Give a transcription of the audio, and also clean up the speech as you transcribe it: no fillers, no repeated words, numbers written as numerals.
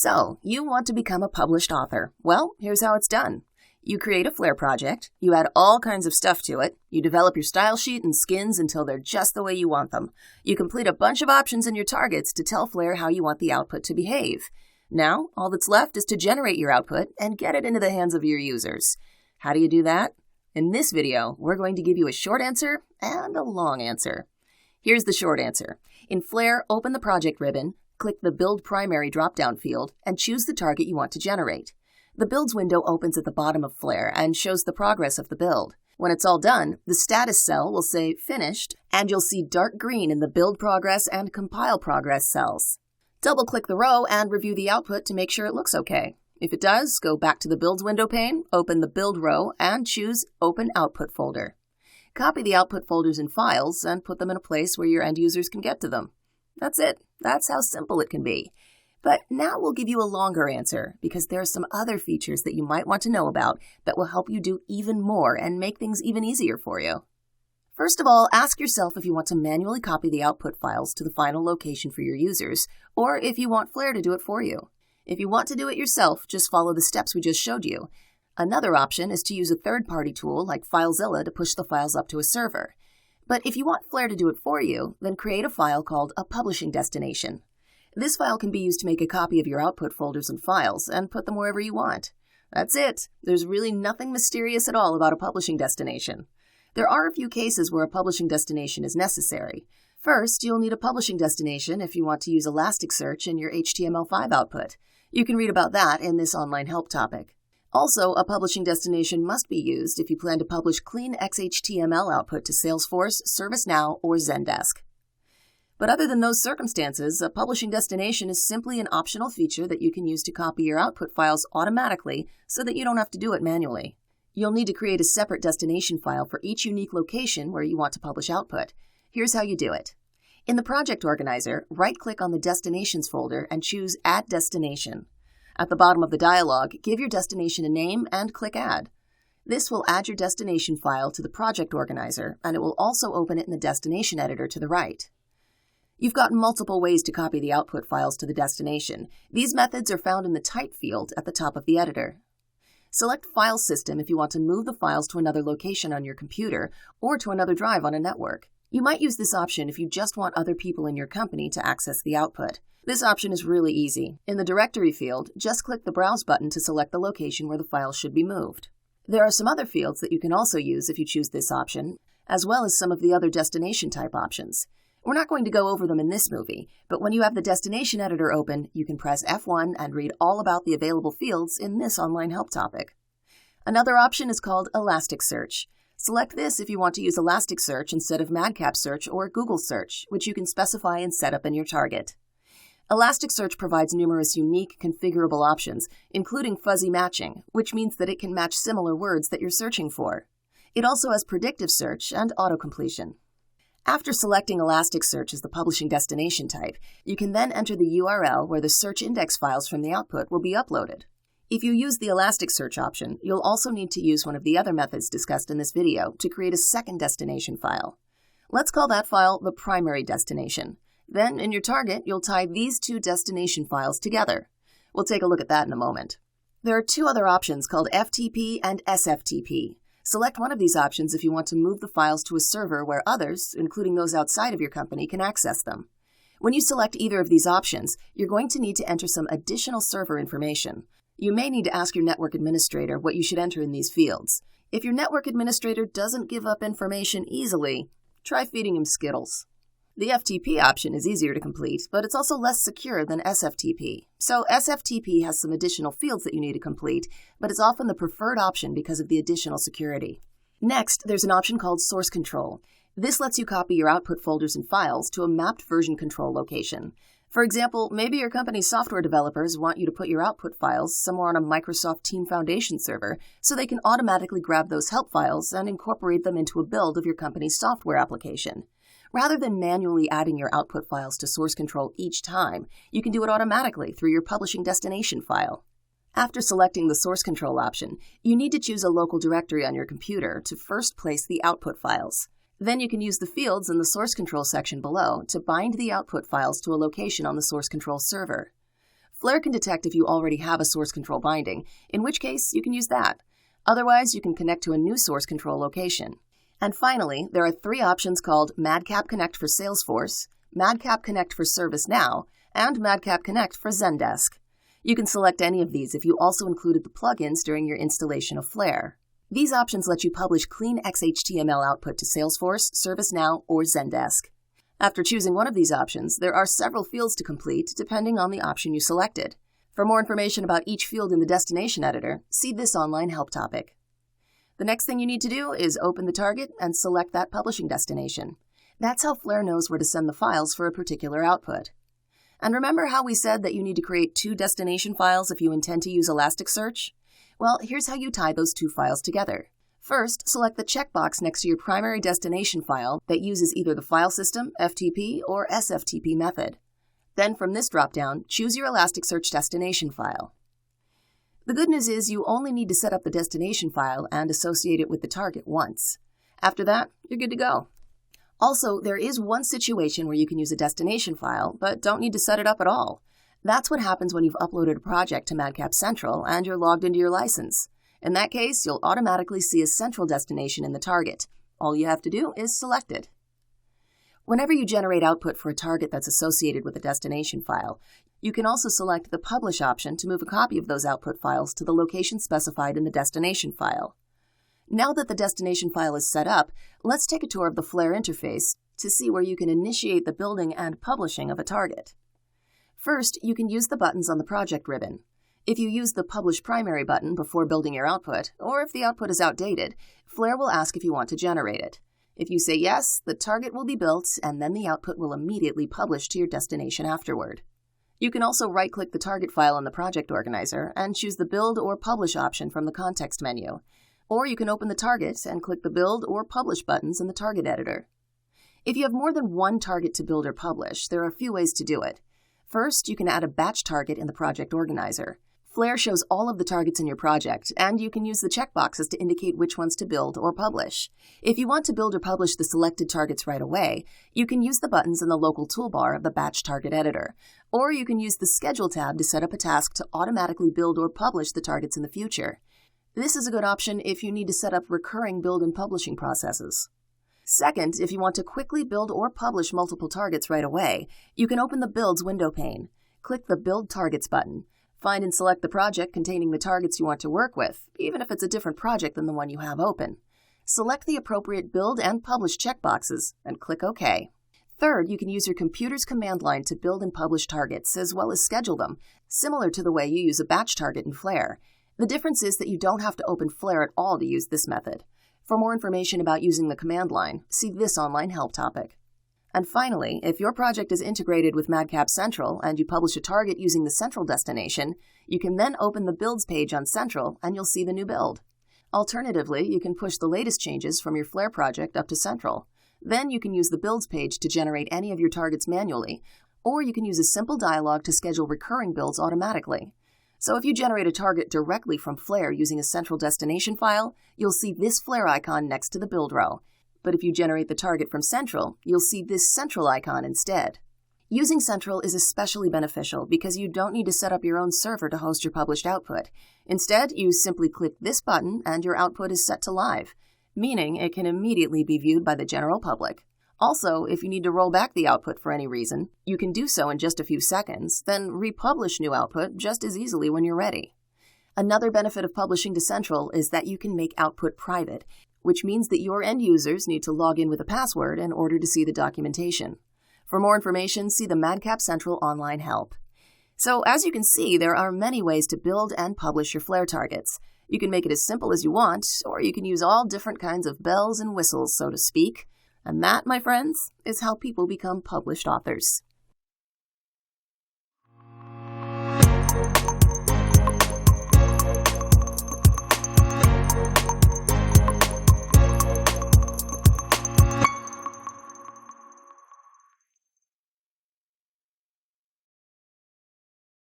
So, you want to become a published author. Well, here's how it's done. You create a Flare project, you add all kinds of stuff to it, you develop your style sheet and skins until they're just the way you want them. You complete a bunch of options in your targets to tell Flare how you want the output to behave. Now, all that's left is to generate your output and get it into the hands of your users. How do you do that? In this video, we're going to give you a short answer and a long answer. Here's the short answer. In Flare, open the project ribbon, click the Build Primary drop-down field, and choose the target you want to generate. The Builds window opens at the bottom of Flare and shows the progress of the build. When it's all done, the status cell will say Finished, and you'll see dark green in the Build Progress and Compile Progress cells. Double-click the row and review the output to make sure it looks okay. If it does, go back to the Builds window pane, open the Build row, and choose Open Output folder. Copy the output folders and files and put them in a place where your end users can get to them. That's it. That's how simple it can be. But now we'll give you a longer answer because there are some other features that you might want to know about that will help you do even more and make things even easier for you. First of all, ask yourself if you want to manually copy the output files to the final location for your users, or if you want Flare to do it for you. If you want to do it yourself, just follow the steps we just showed you. Another option is to use a third-party tool like FileZilla to push the files up to a server. But if you want Flare to do it for you, then create a file called a publishing destination. This file can be used to make a copy of your output folders and files and put them wherever you want. That's it. There's really nothing mysterious at all about a publishing destination. There are a few cases where a publishing destination is necessary. First, you'll need a publishing destination if you want to use Elasticsearch in your HTML5 output. You can read about that in this online help topic. Also, a publishing destination must be used if you plan to publish clean XHTML output to Salesforce, ServiceNow, or Zendesk. But other than those circumstances, a publishing destination is simply an optional feature that you can use to copy your output files automatically so that you don't have to do it manually. You'll need to create a separate destination file for each unique location where you want to publish output. Here's how you do it. In the project organizer, right-click on the Destinations folder and choose Add Destination. At the bottom of the dialog, give your destination a name and click Add. This will add your destination file to the project organizer, and it will also open it in the destination editor to the right. You've got multiple ways to copy the output files to the destination. These methods are found in the Type field at the top of the editor. Select File System if you want to move the files to another location on your computer or to another drive on a network. You might use this option if you just want other people in your company to access the output. This option is really easy. In the Directory field, just click the Browse button to select the location where the files should be moved. There are some other fields that you can also use if you choose this option, as well as some of the other destination type options. We're not going to go over them in this movie, but when you have the destination editor open, you can press F1 and read all about the available fields in this online help topic. Another option is called Elasticsearch. Select this if you want to use Elasticsearch instead of MadCap Search or Google Search, which you can specify and set up in your target. Elasticsearch provides numerous unique configurable options, including fuzzy matching, which means that it can match similar words that you're searching for. It also has predictive search and autocompletion. After selecting Elasticsearch as the publishing destination type, you can then enter the URL where the search index files from the output will be uploaded. If you use the Elasticsearch option, you'll also need to use one of the other methods discussed in this video to create a second destination file. Let's call that file the primary destination. Then, in your target, you'll tie these two destination files together. We'll take a look at that in a moment. There are two other options called FTP and SFTP. Select one of these options if you want to move the files to a server where others, including those outside of your company, can access them. When you select either of these options, you're going to need to enter some additional server information. You may need to ask your network administrator what you should enter in these fields. If your network administrator doesn't give up information easily, try feeding him Skittles. The FTP option is easier to complete, but it's also less secure than SFTP. So SFTP has some additional fields that you need to complete, but it's often the preferred option because of the additional security. Next, there's an option called Source Control. This lets you copy your output folders and files to a mapped version control location. For example, maybe your company's software developers want you to put your output files somewhere on a Microsoft Team Foundation server so they can automatically grab those help files and incorporate them into a build of your company's software application. Rather than manually adding your output files to source control each time, you can do it automatically through your publishing destination file. After selecting the source control option, you need to choose a local directory on your computer to first place the output files. Then you can use the fields in the source control section below to bind the output files to a location on the source control server. Flare can detect if you already have a source control binding, in which case you can use that. Otherwise, you can connect to a new source control location. And finally, there are 3 options called MadCap Connect for Salesforce, MadCap Connect for ServiceNow, and MadCap Connect for Zendesk. You can select any of these if you also included the plugins during your installation of Flare. These options let you publish clean XHTML output to Salesforce, ServiceNow, or Zendesk. After choosing one of these options, there are several fields to complete depending on the option you selected. For more information about each field in the destination editor, see this online help topic. The next thing you need to do is open the target and select that publishing destination. That's how Flare knows where to send the files for a particular output. And remember how we said that you need to create 2 destination files if you intend to use Elasticsearch? Well, here's how you tie those 2 files together. First, select the checkbox next to your primary destination file that uses either the file system, FTP, or SFTP method. Then from this dropdown, choose your Elasticsearch destination file. The good news is you only need to set up the destination file and associate it with the target once. After that, you're good to go. Also, there is one situation where you can use a destination file, but don't need to set it up at all. That's what happens when you've uploaded a project to MadCap Central and you're logged into your license. In that case, you'll automatically see a central destination in the target. All you have to do is select it. Whenever you generate output for a target that's associated with a destination file, you can also select the Publish option to move a copy of those output files to the location specified in the destination file. Now that the destination file is set up, let's take a tour of the Flare interface to see where you can initiate the building and publishing of a target. First, you can use the buttons on the project ribbon. If you use the Publish Primary button before building your output, or if the output is outdated, Flare will ask if you want to generate it. If you say yes, the target will be built, and then the output will immediately publish to your destination afterward. You can also right-click the target file in the project organizer and choose the Build or Publish option from the context menu. Or you can open the target and click the Build or Publish buttons in the target editor. If you have more than one target to build or publish, there are a few ways to do it. First, you can add a batch target in the project organizer. Flare shows all of the targets in your project, and you can use the checkboxes to indicate which ones to build or publish. If you want to build or publish the selected targets right away, you can use the buttons in the local toolbar of the Batch Target Editor. Or you can use the Schedule tab to set up a task to automatically build or publish the targets in the future. This is a good option if you need to set up recurring build and publishing processes. Second, if you want to quickly build or publish multiple targets right away, you can open the Builds window pane. Click the Build Targets button. Find and select the project containing the targets you want to work with, even if it's a different project than the one you have open. Select the appropriate Build and Publish checkboxes and click OK. Third, you can use your computer's command line to build and publish targets, as well as schedule them, similar to the way you use a batch target in Flare. The difference is that you don't have to open Flare at all to use this method. For more information about using the command line, see this online help topic. And finally, if your project is integrated with MadCap Central and you publish a target using the central destination, you can then open the Builds page on Central and you'll see the new build. Alternatively, you can push the latest changes from your Flare project up to Central. Then you can use the Builds page to generate any of your targets manually, or you can use a simple dialog to schedule recurring builds automatically. So if you generate a target directly from Flare using a central destination file, you'll see this Flare icon next to the build row. But if you generate the target from Central, you'll see this Central icon instead. Using Central is especially beneficial because you don't need to set up your own server to host your published output. Instead, you simply click this button and your output is set to live, meaning it can immediately be viewed by the general public. Also, if you need to roll back the output for any reason, you can do so in just a few seconds, then republish new output just as easily when you're ready. Another benefit of publishing to Central is that you can make output private, which means that your end users need to log in with a password in order to see the documentation. For more information, see the MadCap Central online help. So as you can see, there are many ways to build and publish your Flare targets. You can make it as simple as you want, or you can use all different kinds of bells and whistles, so to speak. And that, my friends, is how people become published authors.